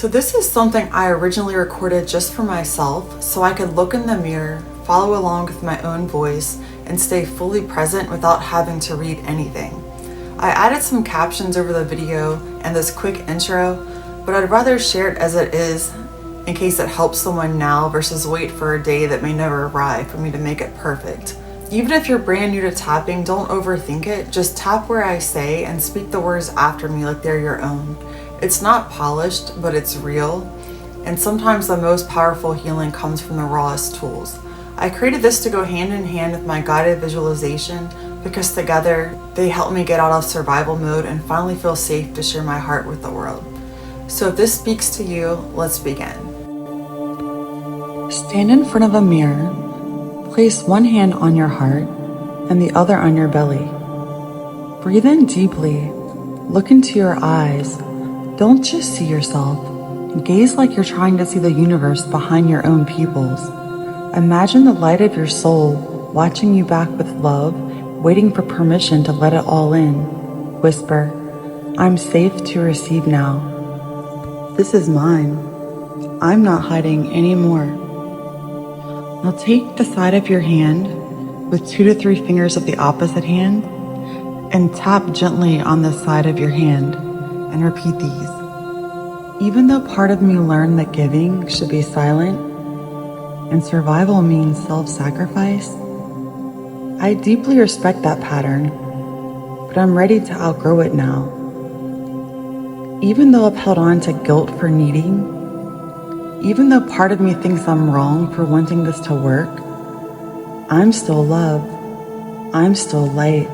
So this is something I originally recorded just for myself so I could look in the mirror, follow along with my own voice, and stay fully present without having to read anything. I added some captions over the video and this quick intro, but I'd rather share it as it is in case it helps someone now versus wait for a day that may never arrive for me to make it perfect. Even if you're brand new to tapping, don't overthink it. Just tap where I say and speak the words after me like they're your own. It's not polished, but it's real. And sometimes the most powerful healing comes from the rawest tools. I created this to go hand in hand with my guided visualization because together they help me get out of survival mode and finally feel safe to share my heart with the world. So if this speaks to you, let's begin. Stand in front of a mirror, place one hand on your heart and the other on your belly. Breathe in deeply, look into your eyes. Don't just see yourself. Gaze like you're trying to see the universe behind your own pupils. Imagine the light of your soul watching you back with love, waiting for permission to let it all in. Whisper, I'm safe to receive now. This is mine. I'm not hiding anymore. Now take the side of your hand with 2 to 3 fingers of the opposite hand and tap gently on the side of your hand and repeat these. Even though part of me learned that giving should be silent and survival means self-sacrifice, I deeply respect that pattern, but I'm ready to outgrow it now. Even though I've held on to guilt for needing, even though part of me thinks I'm wrong for wanting this to work, I'm still love, I'm still light,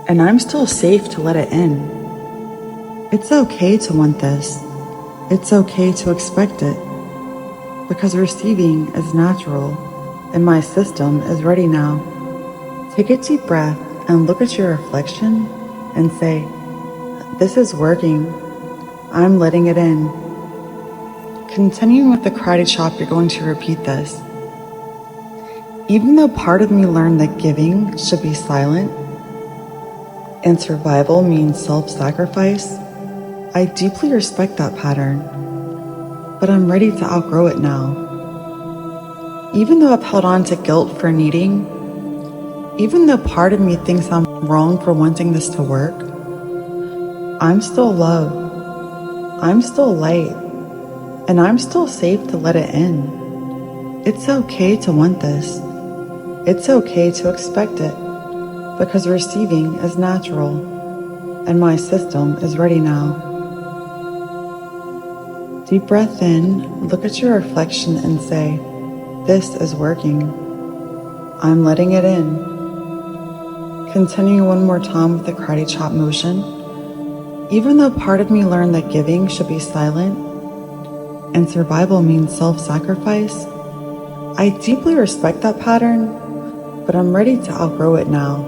and I'm still safe to let it in. It's okay to want this. It's okay to expect it. Because receiving is natural, and my system is ready now. Take a deep breath and look at your reflection and say, this is working. I'm letting it in. Continuing with the karate chop, you're going to repeat this. Even though part of me learned that giving should be silent and survival means self-sacrifice, I deeply respect that pattern, but I'm ready to outgrow it now. Even though I've held on to guilt for needing, even though part of me thinks I'm wrong for wanting this to work, I'm still love, I'm still light, and I'm still safe to let it in. It's okay to want this. It's okay to expect it, because receiving is natural, and my system is ready now. Deep breath in, look at your reflection and say, this is working. I'm letting it in. Continue one more time with the karate chop motion. Even though part of me learned that giving should be silent and survival means self-sacrifice, I deeply respect that pattern, but I'm ready to outgrow it now.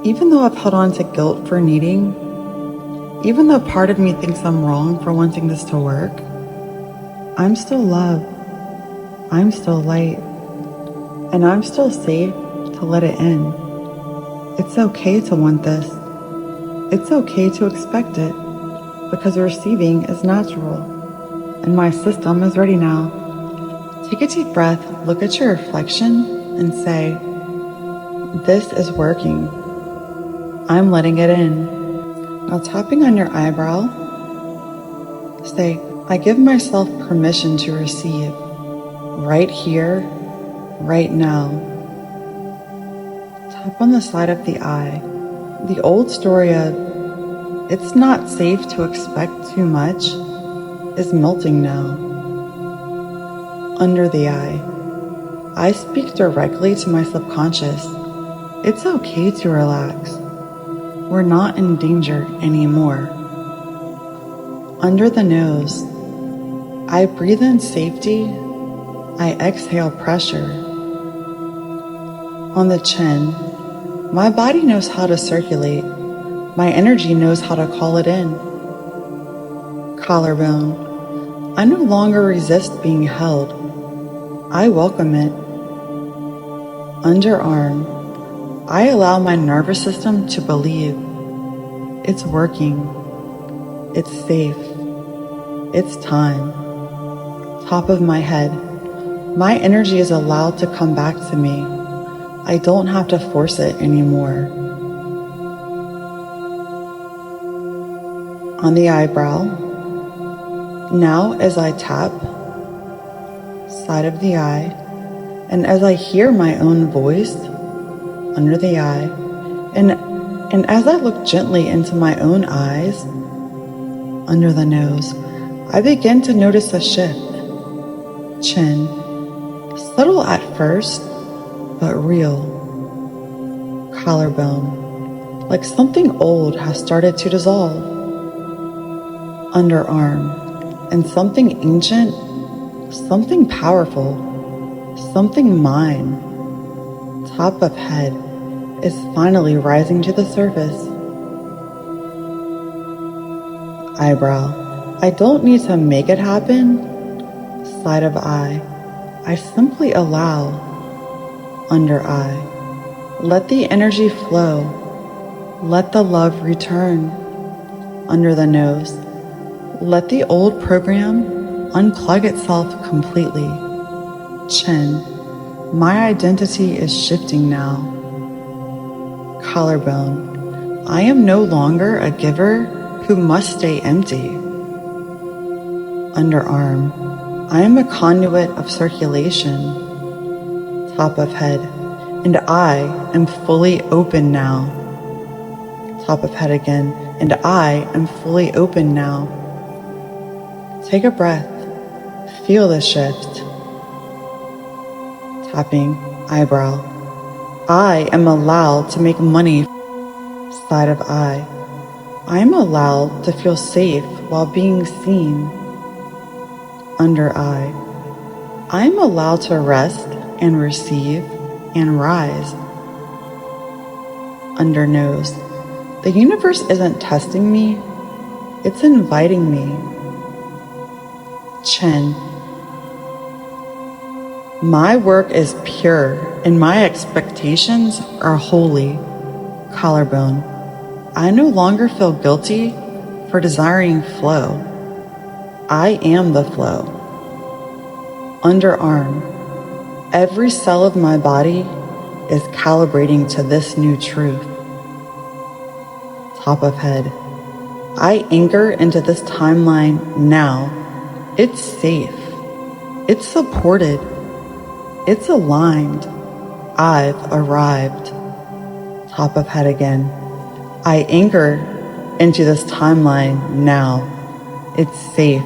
Even though I've held on to guilt for needing, even though part of me thinks I'm wrong for wanting this to work, I'm still love, I'm still light, and I'm still safe to let it in. It's okay to want this. It's okay to expect it, because receiving is natural, and my system is ready now. Take a deep breath, look at your reflection, and say, this is working. I'm letting it in. Now tapping on your eyebrow, say, I give myself permission to receive right here, right now. Tap on the side of the eye. The old story of, it's not safe to expect too much, is melting now. Under the eye, I speak directly to my subconscious. It's okay to relax. We're not in danger anymore. Under the nose, I breathe in safety. I exhale pressure. On the chin, my body knows how to circulate. My energy knows how to call it in. Collarbone, I no longer resist being held. I welcome it. Underarm, I allow my nervous system to believe it's working, it's safe, It's time. Top of my head. My energy is allowed to come back to me. I don't have to force it anymore. On the eyebrow. Now as I tap, side of the eye, and as I hear my own voice under the eye, and as I look gently into my own eyes, under the nose, I begin to notice a shift. Chin, subtle at first, but real. Collarbone, like something old has started to dissolve. Underarm, and something ancient, something powerful, something mine. Top of head is finally rising to the surface. Eyebrow, I don't need to make it happen. Side of eye, I simply allow. Under eye, let the energy flow. Let the love return. Under the nose, let the old program unplug itself completely. Chin, my identity is shifting now. Collarbone, I am no longer a giver who must stay empty. Underarm, I am a conduit of circulation. Top of head, and I am fully open now. Top of head again, and I am fully open now. Take a breath. Feel the shift. Tapping, eyebrow. I am allowed to make money. Side of eye. I am allowed to feel safe while being seen. Under eye. I am allowed to rest and receive and rise. Under nose. The universe isn't testing me, it's inviting me. Chin. My work is pure and my expectations are holy. Collarbone. I no longer feel guilty for desiring flow. I am the flow. Underarm. Every cell of my body is calibrating to this new truth. Top of head. I anchor into this timeline now. It's safe. It's supported. It's aligned. I've arrived. Top of head again. I anchor into this timeline now. It's safe.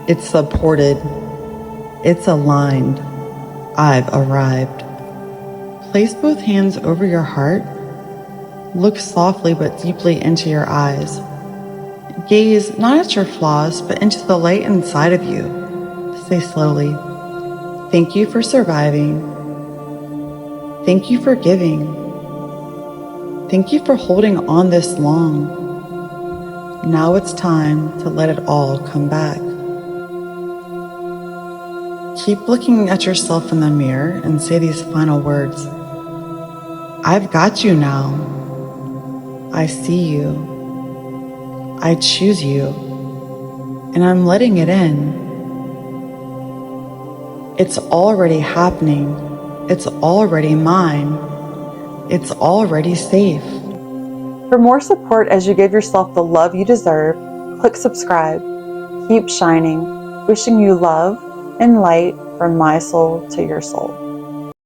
It's supported. It's aligned. I've arrived. Place both hands over your heart. Look softly but deeply into your eyes. Gaze not at your flaws, but into the light inside of you. Say slowly, thank you for surviving. Thank you for giving. Thank you for holding on this long. Now it's time to let it all come back. Keep looking at yourself in the mirror and say these final words. I've got you now. I see you. I choose you. And I'm letting it in. It's already happening. It's already mine. It's already safe. For more support as you give yourself the love you deserve, click subscribe. Keep shining. Wishing you love and light from my soul to your soul.